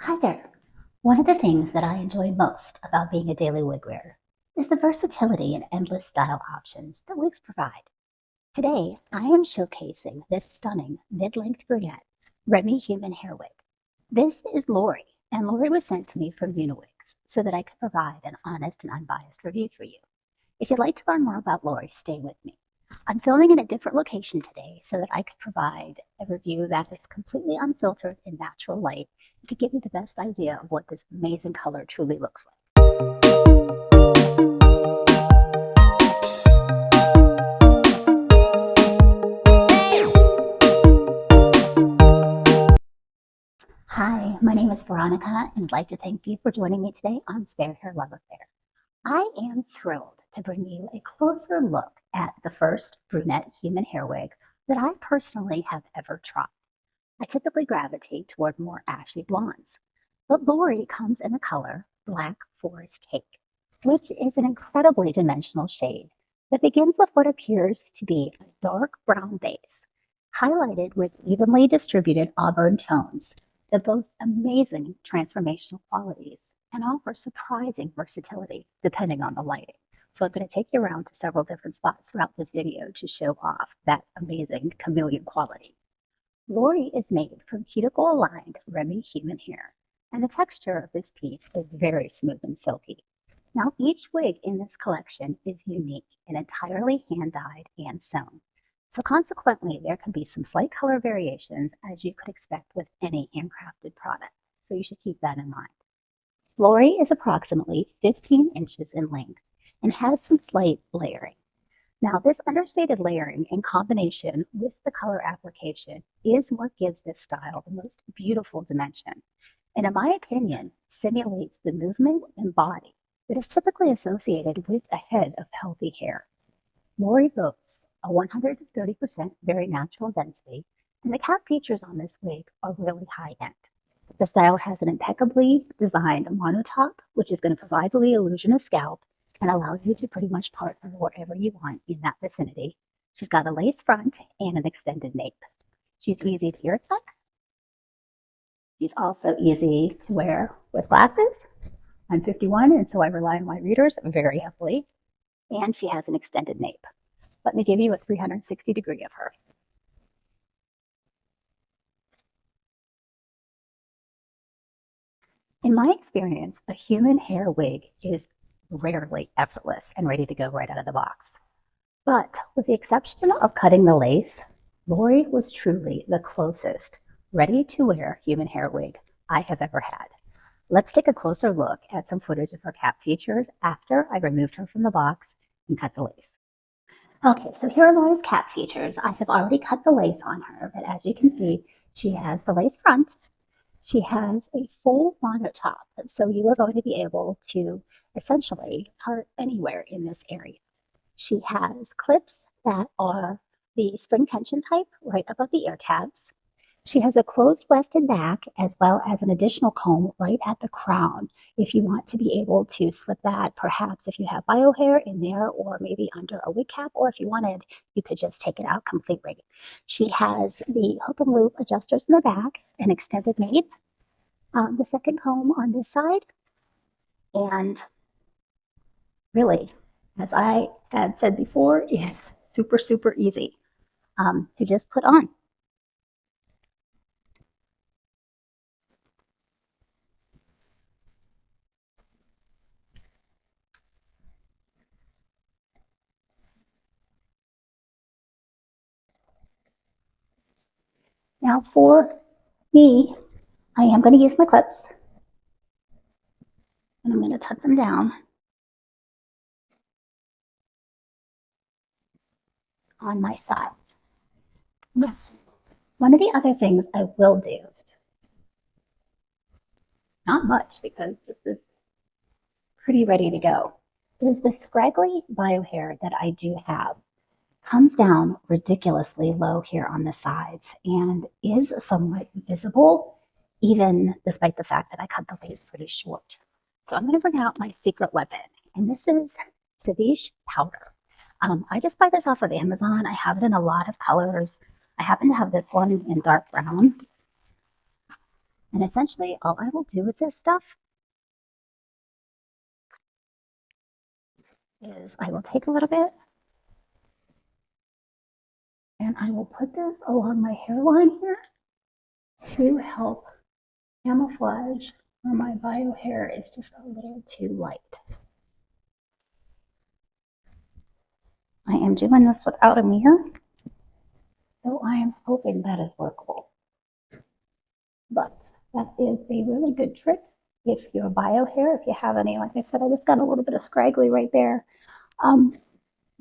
Hi there. One of the things that I enjoy most about being a daily wig wearer is the versatility and endless style options that wigs provide. Today, I am showcasing this stunning mid-length brunette Remy human hair wig. This is Lori, and Lori was sent to me from Uniwigs so that I could provide an honest and unbiased review for you. If you'd like to learn more about Lori, stay with me. I'm filming in a different location today so that I could provide a review that is completely unfiltered in natural light and could give you the best idea of what this amazing color truly looks like. Hi, my name is Veronica, and I'd like to thank you for joining me today on Spare Hair Love Affair. I am thrilled to bring you a closer look at the first brunette human hair wig that I personally have ever tried. I typically gravitate toward more ashy blondes, but Lori comes in the color Black Forest Cake, which is an incredibly dimensional shade that begins with what appears to be a dark brown base, highlighted with evenly distributed auburn tones that boast amazing transformational qualities and offer surprising versatility depending on the lighting. So I'm going to take you around to several different spots throughout this video to show off that amazing chameleon quality. Lori is made from cuticle-aligned Remy human hair, and the texture of this piece is very smooth and silky. Now, each wig in this collection is unique and entirely hand-dyed and sewn. So consequently, there can be some slight color variations as you could expect with any handcrafted product. So you should keep that in mind. Lori is approximately 15 inches in length and has some slight layering. Now, this understated layering in combination with the color application is what gives this style the most beautiful dimension, and in my opinion, simulates the movement and body that is typically associated with a head of healthy hair. Lori boasts a 130% very natural density, and the cap features on this wig are really high end. The style has an impeccably designed monotop, which is going to provide the illusion of scalp and allow you to pretty much partner wherever you want in that vicinity. She's got a lace front and an extended nape. She's easy to ear tuck. She's also easy to wear with glasses. I'm 51, and so I rely on my readers very heavily. And she has an extended nape. Let me give you a 360 degree of her. In my experience, a human hair wig is rarely effortless and ready to go right out of the box. But with the exception of cutting the lace, Lori was truly the closest ready-to-wear human hair wig I have ever had. Let's take a closer look at some footage of her cap features after I removed her from the box and cut the lace. Okay, so here are Lori's cap features. I have already cut the lace on her, but as you can see, she has the lace front. She has a full monotop, so you are going to be able to essentially part anywhere in this area. She has clips that are the spring tension type right above the ear tabs. She has a closed left and back, as well as an additional comb right at the crown if you want to be able to slip that, perhaps if you have bio hair in there or maybe under a wig cap, or if you wanted, you could just take it out completely. She has the hook and loop adjusters in the back, an extended nape, the second comb on this side, and really, as I had said before, is super, super easy to just put on. Now for me, I am going to use my clips, and I'm going to tuck them down on my side. One of the other things I will do, not much because this is pretty ready to go, is the scraggly bio hair that I do have comes down ridiculously low here on the sides and is somewhat visible, even despite the fact that I cut the lace pretty short. So I'm going to bring out my secret weapon, and this is Sevich Powder. I just buy this off of Amazon. I have it in a lot of colors. I happen to have this one in dark brown, And essentially all I will do with this stuff is I will take a little bit and I will put this along my hairline here to help camouflage where my bio hair is just a little too light. I am doing this without a mirror, so I am hoping that is workable. But that is a really good trick if your bio hair, if you have any, like I said, I just got a little bit of scraggly right there.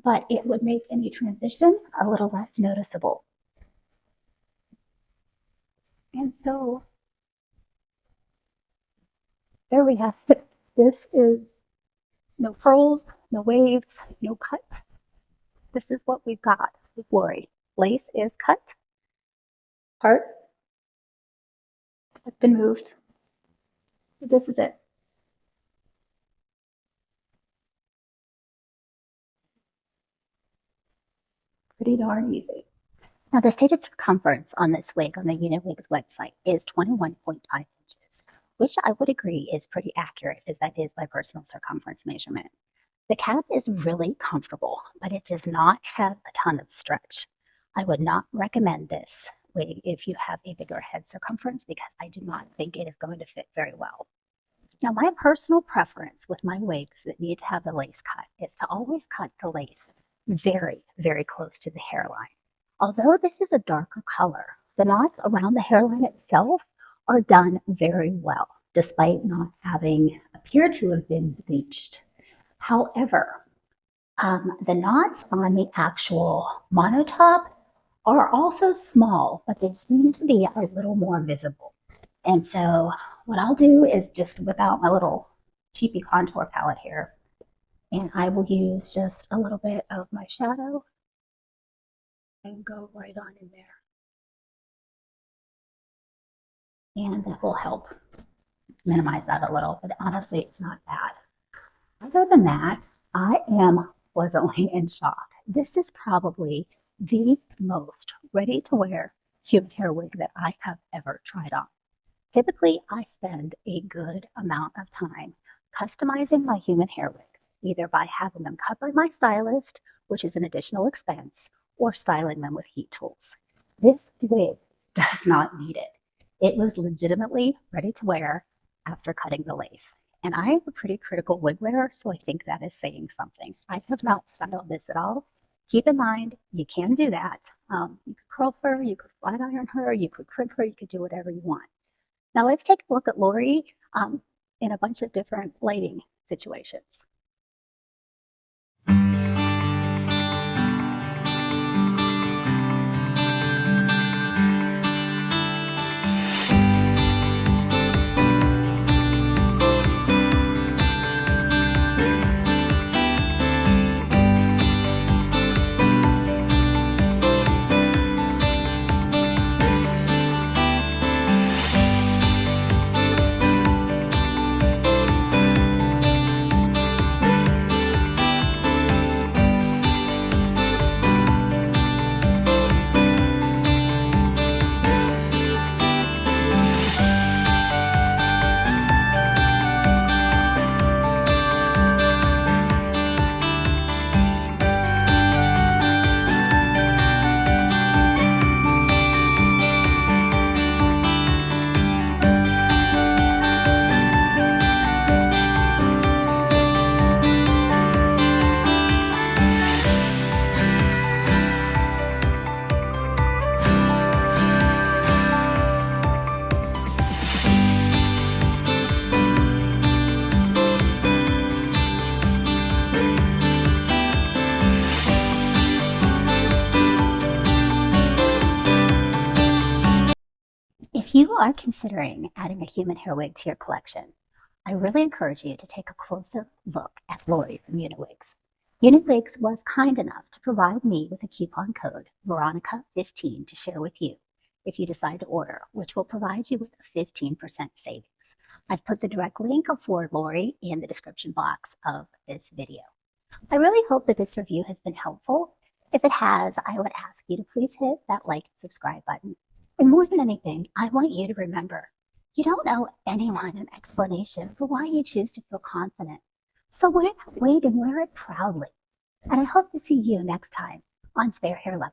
But it would make any transition a little less noticeable. And so there we have it. This is no curls, no waves, no cut. This is what we've got with Lori. Lace is cut. Part has been moved. This is it. Pretty darn easy. Now, the stated circumference on this wig on the Uniwigs website is 21.5 inches, which I would agree is pretty accurate, as that is my personal circumference measurement. The cap is really comfortable, but it does not have a ton of stretch. I would not recommend this wig if you have a bigger head circumference because I do not think it is going to fit very well. Now, my personal preference with my wigs that need to have the lace cut is to always cut the lace very, very close to the hairline. Although this is a darker color, the knots around the hairline itself are done very well, despite not having appeared to have been bleached. However, the knots on the actual monotop are also small, but they seem to be a little more visible. And so what I'll do is just whip out my little cheapy contour palette here, and I will use just a little bit of my shadow and go right on in there. And that will help minimize that a little, but honestly, it's not bad. Other than that, I am pleasantly in shock. This is probably the most ready-to-wear human hair wig that I have ever tried on. Typically, I spend a good amount of time customizing my human hair wigs, either by having them cut by my stylist, which is an additional expense, or styling them with heat tools. This wig does not need it. It was legitimately ready to wear after cutting the lace. And I am a pretty critical wig wearer, so I think that is saying something. I have not styled this at all. Keep in mind, you can do that. You could curl her, you could flat iron her, you could crimp her, you could do whatever you want. Now let's take a look at Lori in a bunch of different lighting situations. If you are considering adding a human hair wig to your collection, I really encourage you to take a closer look at Lori from Uniwigs. Uniwigs was kind enough to provide me with a coupon code, Veronica15, to share with you if you decide to order, which will provide you with a 15% savings. I've put the direct link for Lori in the description box of this video. I really hope that this review has been helpful. If it has, I would ask you to please hit that like and subscribe button. And more than anything, I want you to remember, You don't owe anyone an explanation for why you choose to feel confident. So wait and wear it proudly. And I hope to see you next time on Spare Hair Lover.